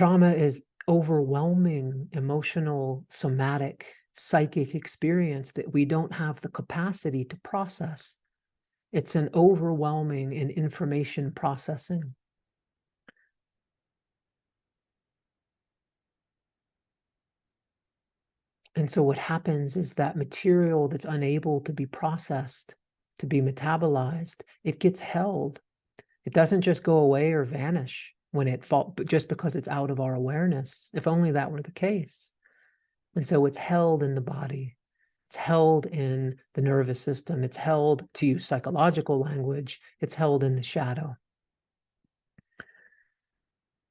Trauma is overwhelming emotional, somatic, psychic experience that we don't have the capacity to process. It's an overwhelming in information processing. And so what happens is that material that's unable to be processed, to be metabolized, it gets held. It doesn't just go away or vanish when it falls, just because it's out of our awareness. If only that were the case. And so it's held in the body. It's held in the nervous system. It's held, to use psychological language, it's held in the shadow.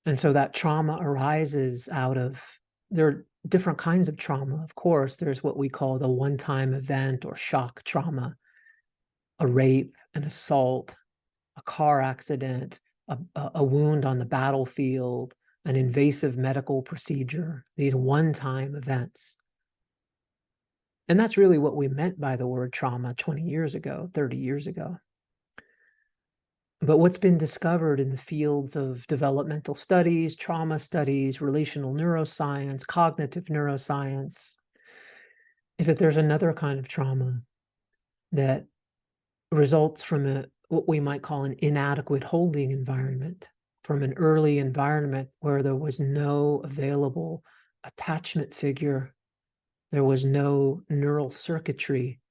And so that trauma arises out of, there are different kinds of trauma, of course. There's what we call the one-time event or shock trauma, a rape, an assault, a car accident, a wound on the battlefield, an invasive medical procedure, these one-time events. And that's really what we meant by the word trauma 20 years ago, 30 years ago. But what's been discovered in the fields of developmental studies, trauma studies, relational neuroscience, cognitive neuroscience, is that there's another kind of trauma that results from what we might call an inadequate holding environment, from an early environment where there was no available attachment figure. There was no neural circuitry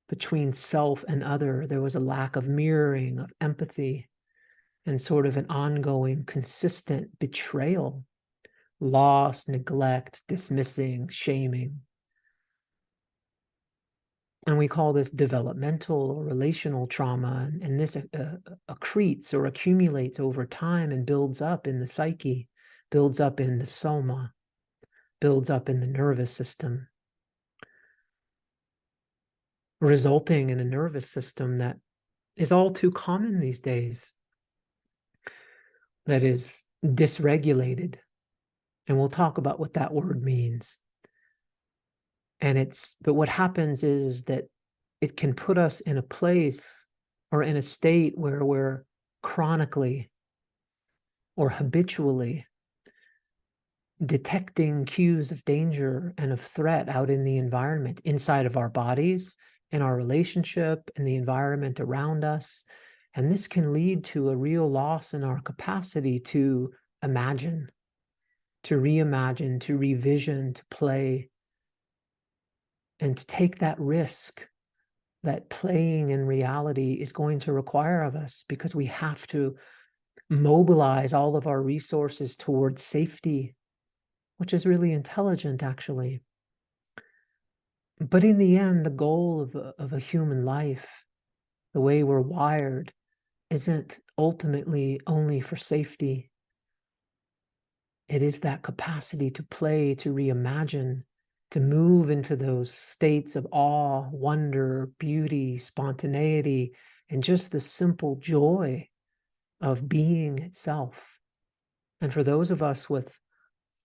between self and other. There was a lack of mirroring, of empathy, and sort of an ongoing, consistent betrayal, loss, neglect, dismissing, shaming. And we call this developmental or relational trauma. And this accretes or accumulates over time and builds up in the psyche, builds up in the soma, builds up in the nervous system, resulting in a nervous system that is all too common these days, that is dysregulated. And we'll talk about what that word means. But what happens is that it can put us in a place or in a state where we're chronically or habitually detecting cues of danger and of threat out in the environment, inside of our bodies, in our relationship, in the environment around us. And this can lead to a real loss in our capacity to imagine, to reimagine, to revision, to play, and to take that risk that playing in reality is going to require of us, because we have to mobilize all of our resources towards safety, which is really intelligent, actually. But in the end, the goal of a human life, the way we're wired, isn't ultimately only for safety. It is that capacity to play, to reimagine, to move into those states of awe, wonder, beauty, spontaneity, and just the simple joy of being itself. And for those of us with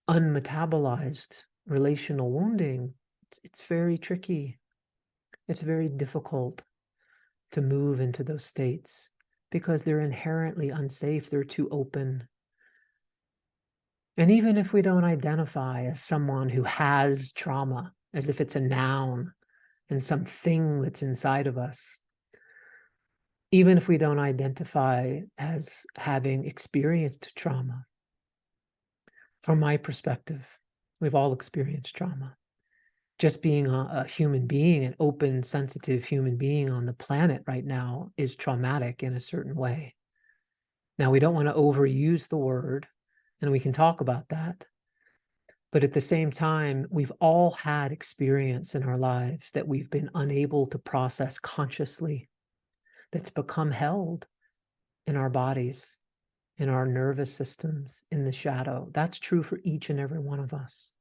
unmetabolized relational wounding, it's very tricky. It's very difficult to move into those states because they're inherently unsafe. They're too open. And even if we don't identify as someone who has trauma, as if it's a noun and something that's inside of us, even if we don't identify as having experienced trauma, from my perspective, we've all experienced trauma. Just being a human being, an open, sensitive human being on the planet right now is traumatic in a certain way. Now, we don't want to overuse the word, and we can talk about that. But at the same time, we've all had experience in our lives that we've been unable to process consciously, that's become held in our bodies, in our nervous systems, in the shadow. That's true for each and every one of us.